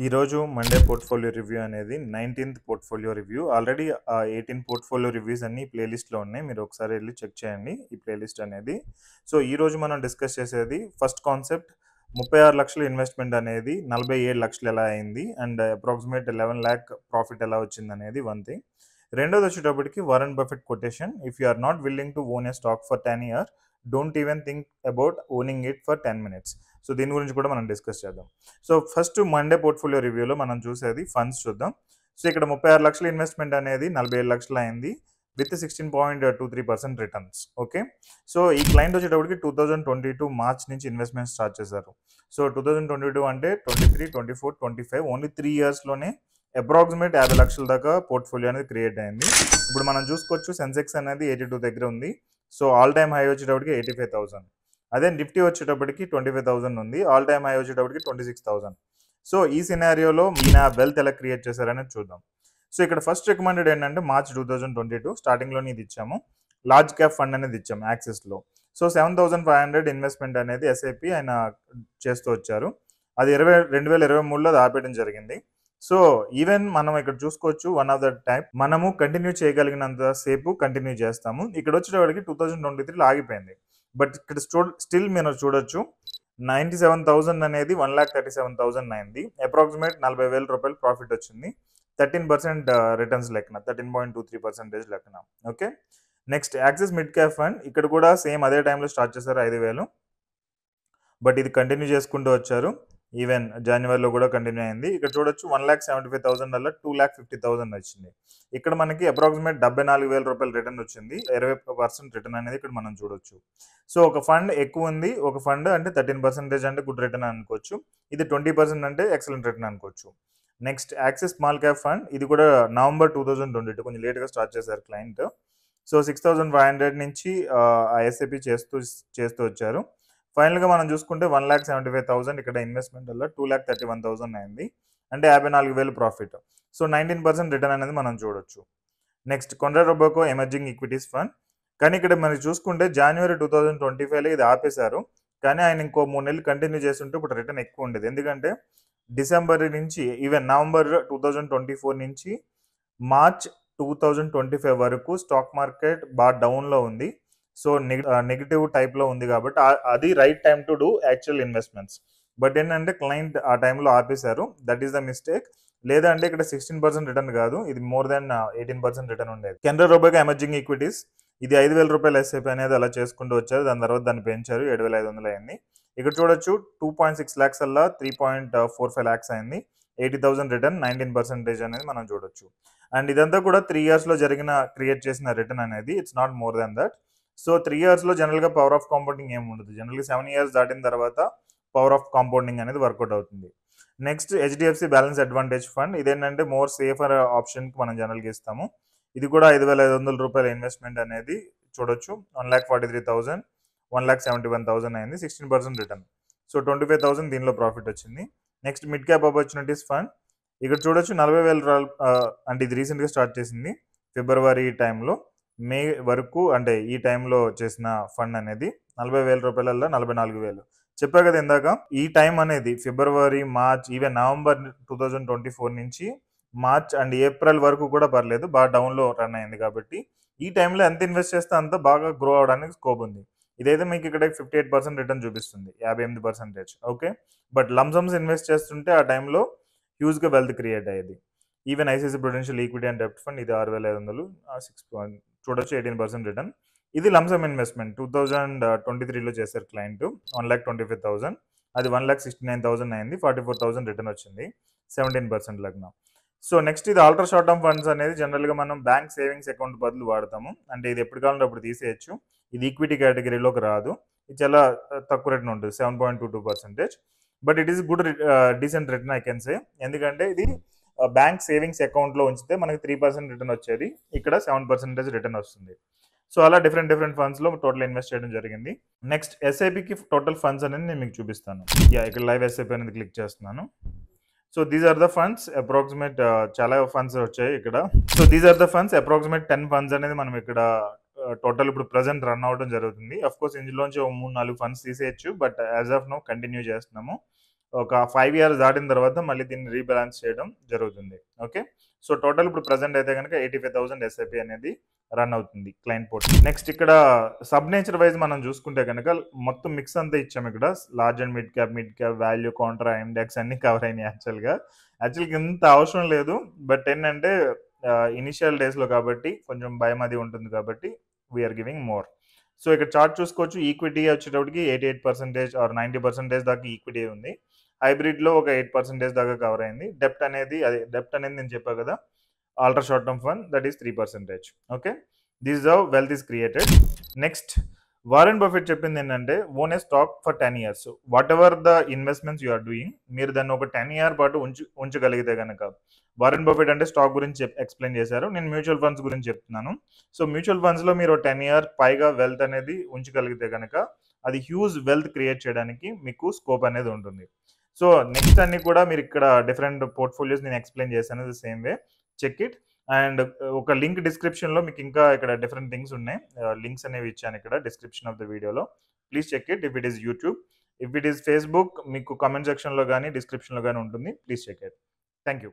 ఈరోజు Monday portfolio review అనేది 19th portfolio review. Already 18 portfolio reviews అన్ని ప్లేలిస్ట్లో ఉన్నాయి. మీరు ఒకసారి వెళ్ళి చెక్ చేయండి ఈ ప్లేలిస్ట్ అనేది. సో ఈరోజు మనం డిస్కస్ చేసేది ఫస్ట్ కాన్సెప్ట్ 36 లక్షల ఇన్వెస్ట్మెంట్ అనేది 47 లక్షలు ఎలా అయింది అండ్ అప్రాక్సిమేట్ 11 ల్యాక్ ప్రాఫిట్ ఎలా వచ్చింది అనేది వన్ థింగ్. రెండోది వచ్చేటప్పటికి Warren Buffett quotation, if you are not willing to own a stock for 10 years don't even think about owning it for 10 minutes. So దీని గురించి కూడా మనం డిస్కస్ చేద్దాం. సో ఫస్ట్ మండే పోర్ట్ఫోలియో రివ్యూలో మనం చూసేది ఫండ్స్ చూద్దాం. సో ఇక్కడ 36 లక్షల ఇన్వెస్ట్మెంట్ అనేది 47 లక్షలు అయింది విత్ 16.23% రిటర్న్స్. ఓకే, సో ఈ క్లయింట్ వచ్చేటప్పటికి 2022 మార్చ్ నుంచి ఇన్వెస్ట్మెంట్ స్టార్ట్ చేశారు. సో 2022 అంటే 23, 24, 25 ఓన్లీ 3 yearsలోనే అప్రాక్సిమేట్ 50 లక్షల దాకా పోర్ట్ఫోలియో అనేది క్రియేట్ అయింది. ఇప్పుడు మనం చూసుకోవచ్చు సెన్సెక్స్ అనేది 82 దగ్గర ఉంది. సో ఆల్ టైమ్ హై వచ్చేటప్పటికి 85,000. అదే నిఫ్టీ వచ్చేటప్పటికి 25,000 ఉంది. ఆల్ టైమ్ హై వచ్చేటప్పటికి 26,000. సో ఈ సినారియోలో ఈయన వెల్త్ ఎలా క్రియేట్ చేశారనేది చూద్దాం. సో ఇక్కడ ఫస్ట్ రికమెండెడ్ ఏంటంటే మార్చ్ 2022 స్టార్టింగ్లోనే ఇది ఇచ్చాము, లార్జ్ క్యాప్ ఫండ్ అనేది ఇచ్చాము యాక్సిస్లో. సో 7,500 ఇన్వెస్ట్మెంట్ అనేది ఎస్ఐపి ఆయన చేస్తూ వచ్చారు. అది 2023లో అది ఆపేయడం జరిగింది. సో ఈవెన్ మనం ఇక్కడ చూసుకోవచ్చు వన్ ఆఫ్ ద టైప్ మనము కంటిన్యూ చేయగలిగినంత సేపు కంటిన్యూ చేస్తాము. ఇక్కడ వచ్చేటప్పటికి 2023లో ఆగిపోయింది. బట్ ఇక్కడ స్టిల్ మీరు చూడొచ్చు 97,000 అనేది 1,37,000 అయింది. అప్రాక్సిమేట్ 40,000 రూపాయలు ప్రాఫిట్ వచ్చింది. 13% రిటర్న్స్ లెక్కన, 13.23% లెక్కన. Okay, next axis mid cap fund, ఇక్కడ కూడా సేమ్ అదే టైంలో స్టార్ట్ చేశారు 5,000. బట్ ఇది కంటిన్యూ చేసుకుంటూ వచ్చారు. ఈవెన్ జనవరిలో కూడా కంటిన్యూ అయింది. ఇక్కడ చూడొచ్చు 1,75,000 వల్ల 2,50,000 వచ్చింది. ఇక్కడ మనకి అప్రాక్సిమేట్ 74,000 రూపాయలు రిటర్న్ వచ్చింది. 20% రిటర్న్ అనేది ఇక్కడ మనం చూడొచ్చు. సో ఒక ఫండ్ ఎక్కువ ఉంది, ఒక ఫండ్ అంటే 13% అంటే గుడ్ రిటర్న్ అనుకోవచ్చు. ఇది 20% అంటే ఎక్సలెంట్ రిటర్న్ అనుకోవచ్చు. Next axis small cap fund, ఇది కూడా నవంబర్ 2022 కొంచెం లేట్గా స్టార్ట్ చేశారు క్లయింట్. సో 6,500 నుంచి ఆ ఎస్ఐపి చేస్తూ వచ్చారు. ఫైనల్గా మనం చూసుకుంటే 1,75,000 ఇక్కడ ఇన్వెస్ట్మెంట్ వల్ల 2,31,000 అయింది. అంటే 54,000 ప్రాఫిట్. సో 19% రిటర్న్ అనేది మనం చూడొచ్చు. నెక్స్ట్ కొండ్రా రొబోకో ఎమర్జింగ్ ఈక్విటీస్ ఫండ్, కానీ ఇక్కడ మనం చూసుకుంటే జనవరి 2025లో ఇది ఆపేశారు. కానీ ఆయన ఇంకో 3 నెలలు కంటిన్యూ చేస్తుంటే ఇప్పుడు రిటర్న్ ఎక్కువ ఉండేది. ఎందుకంటే డిసెంబర్ నుంచి ఈవెన్ నవంబర్ 2024 నుంచి మార్చ్ 2025 వరకు స్టాక్ మార్కెట్ బాగా డౌన్లో ఉంది. సో నెగిటివ్ టైప్లో ఉంది కాబట్టి అది right time to do actual investments. But ఏంటంటే క్లయింట్ ఆ టైంలో ఆపేశారు, దట్ ఈస్ ద మిస్టేక్. లేదంటే ఇక్కడ 16% రిటర్న్ కాదు, ఇది మోర్ దాన్ 18% రిటర్న్ ఉండేది. కెనరా రొబోకో ఎమర్జింగ్ ఈక్విటీస్, ఇది 5,000 రూపాయల ఎస్ఐపి అనేది అలా చేసుకుంటూ వచ్చారు. దాని తర్వాత దాన్ని పెంచారు, 7,500 అయింది. ఇక్కడ చూడొచ్చు 2.6 lakhs అలా 3.45 lakhs అయింది. 80,000 రిటర్న్, 19% అనేది మనం చూడొచ్చు. అండ్ ఇదంతా కూడా 3 yearsలో క్రియేట్ చేసిన రిటర్న్ అనేది, it's not more than that. So 3 yearsలో జనరల్గా పవర్ ఆఫ్ కాంపౌండింగ్ ఏమి ఉండదు. జనరల్గా 7 years దాటిన తర్వాత పవర్ ఆఫ్ కాంపౌండింగ్ అనేది వర్కౌట్ అవుతుంది. Next HDFC balance advantage fund, ఇదేంటంటే మోర్ సేఫర్ ఆప్షన్కి మనం జనరల్గా ఇస్తాము. ఇది కూడా 5,500 రూపాయల ఇన్వెస్ట్మెంట్ అనేది చూడొచ్చు. 1,43,000, 1,71,000 అయింది. 16% రిటర్న్. సో 25,000 దీనిలో ప్రాఫిట్ వచ్చింది. Next mid cap opportunities fund, ఇక్కడ చూడొచ్చు 40,000 అంటే ఇది రీసెంట్గా స్టార్ట్ చేసింది ఫిబ్రవరి టైంలో. మే వరకు అంటే ఈ టైంలో చేసిన ఫండ్ అనేది 40,000 రూపాయలలో 44,000. చెప్పా కదా ఇందాక, ఈ టైం అనేది ఫిబ్రవరి, మార్చ్, ఈవెన్ నవంబర్ 2024 నుంచి మార్చ్ అండ్ ఏప్రిల్ వరకు కూడా పర్లేదు, బాగా డౌన్లో రన్ అయింది. కాబట్టి ఈ టైంలో ఎంత ఇన్వెస్ట్ చేస్తే అంత బాగా గ్రో అవడానికి స్కోప్ ఉంది. ఇదైతే మీకు ఇక్కడ 58% రిటర్న్ చూపిస్తుంది, 58%. ఓకే, బట్ లంసమ్స్ ఇన్వెస్ట్ చేస్తుంటే ఆ టైంలో హ్యూజ్గా వెల్త్ క్రియేట్ అయ్యేది. Even ICICI prudential equity and డెప్ట్ ఫండ్, ఇది 6,500, 6 చూడొచ్చు 18% రిటర్న్. ఇది లంసమ్ ఇన్వెస్ట్మెంట్ 2023లో చేశారు క్లయింట్, 1,25,000. అది 1,69,000 అయింది. 44,000 రిటర్న్ వచ్చింది, 17% లగ్న. సో నెక్స్ట్ ఇది అల్ట్రా షార్ట్ టర్మ్ ఫండ్స్ అనేది జనరల్గా మనం బ్యాంక్ సేవింగ్స్ అకౌంట్ బదులు వాడతాము. అంటే ఇది ఎప్పుడు కావాలంటే అప్పుడు తీసేయచ్చు. ఇది ఈక్విటీ కేటగిరీలోకి రాదు. ఇది చాలా తక్కువ రిటర్న్ ఉంటుంది, 7.22%. But it is good decent return I can say. ఎందుకంటే ఇది బ్యాంక్ సేవింగ్స్ అకౌంట్లో ఉంచితే మనకి 3% రిటర్న్ వచ్చేది, ఇక్కడ 7% రిటర్న్ వస్తుంది. సో అలా డిఫరెంట్ ఫండ్స్లో టోటల్ ఇన్వెస్ట్ చేయడం జరిగింది. నెక్స్ట్ ఎస్ఐపికి టోటల్ ఫండ్స్ అనేది నేను మీకు చూపిస్తాను. ఇక్కడ లైవ్ ఎస్ఐపి అనేది క్లిక్ చేస్తున్నాను. So these are the funds approximate, చాలా ఫండ్స్ వచ్చాయి ఇక్కడ. So these are the funds approximate 10 funds అనేది మనం ఇక్కడ టోటల్ ఇప్పుడు ప్రజెంట్ రన్ అవ్వడం జరుగుతుంది. అఫ్ కోర్స్ ఇందులోంచి 3-4 ఫండ్స్ తీసేయచ్చు, but as of now continue చేస్తున్నాము. ఒక 5 ఇయర్స్ దాటిన తర్వాత మళ్ళీ దీన్ని రీబ్యాలెన్స్ చేయడం జరుగుతుంది. ఓకే. సో టోటల్ ఇప్పుడు ప్రెజెంట్ అయితే గనుక 85,000 ఎస్ఐపి అనేది రన్ అవుతుంది క్లయింట్ పోర్ట్. నెక్స్ట్ ఇక్కడ సబ్ నేచర్ వైజ్ మనం చూసుకుంటే గనక మొత్తం మిక్స్ అంతా ఇచ్చాము ఇక్కడ. Large and mid cap, value, Contra, index అన్ని కవర్ అయినాయి యాక్చువల్‌గా. యాక్చువల్‌గా ఇంత అవసరం లేదు. బట్ ఏంటంటే ఇనిషియల్ డేస్‌లో కాబట్టి కొంచెం భయం అది ఉంటుంది కాబట్టి వీఆర్ గివింగ్ మోర్. సో ఇక్కడ చార్ట్ చూసుకోవచ్చు. ఈక్విటీ వచ్చేటప్పటికి 88% ఆర్ 90% దాకా ఈక్విటీ ఉంది. హైబ్రిడ్‌లో ఒక 8% దాకా కవర్ అయింది. డెప్ట్ అనేది నేను చెప్పా కదా! Ultra short term fund that is 3%. Okay. This is how wealth is created. Next Warren Buffett చెప్పింది ఏంటంటే own a stock for 10 years. Whatever the investments you are doing, మీరు దాన్ని ఒక 10 ఇయర్ పాటు ఉంచగలిగితే కనుక. వారెన్ బఫెట్ అంటే stock గురించి ఎక్స్ప్లెయిన్ చేశారు. నేను మ్యూచువల్ ఫండ్స్ గురించి చెప్తున్నాను. సో మ్యూచువల్ ఫండ్స్లో మీరు 10 ఇయర్ పైగా వెల్త్ అనేది ఉంచగలిగితే కనుక అది హ్యూజ్ వెల్త్ క్రియేట్ చేయడానికి మీకు స్కోప్ అనేది ఉంటుంది. సో నెక్స్ట్ అన్ని కూడా మీరు ఇక్కడ డిఫరెంట్ పోర్ట్ఫోలియోస్ నేను ఎక్స్ప్లెయిన్ చేశాను the same way. Check it. And ఒక లింక్ డిస్క్రిప్షన్లో మీకు ఇంకా ఇక్కడ డిఫరెంట్ థింగ్స్ ఉన్నాయి. లింక్స్ అనేవి ఇచ్చాను ఇక్కడ డిస్క్రిప్షన్ ఆఫ్ ద వీడియోలో. Please check it. If it is YouTube, if it is Facebook, మీకు కామెంట్ సెక్షన్లో కానీ డిస్క్రిప్షన్లో కానీ ఉంటుంది. Please check it. Thank you.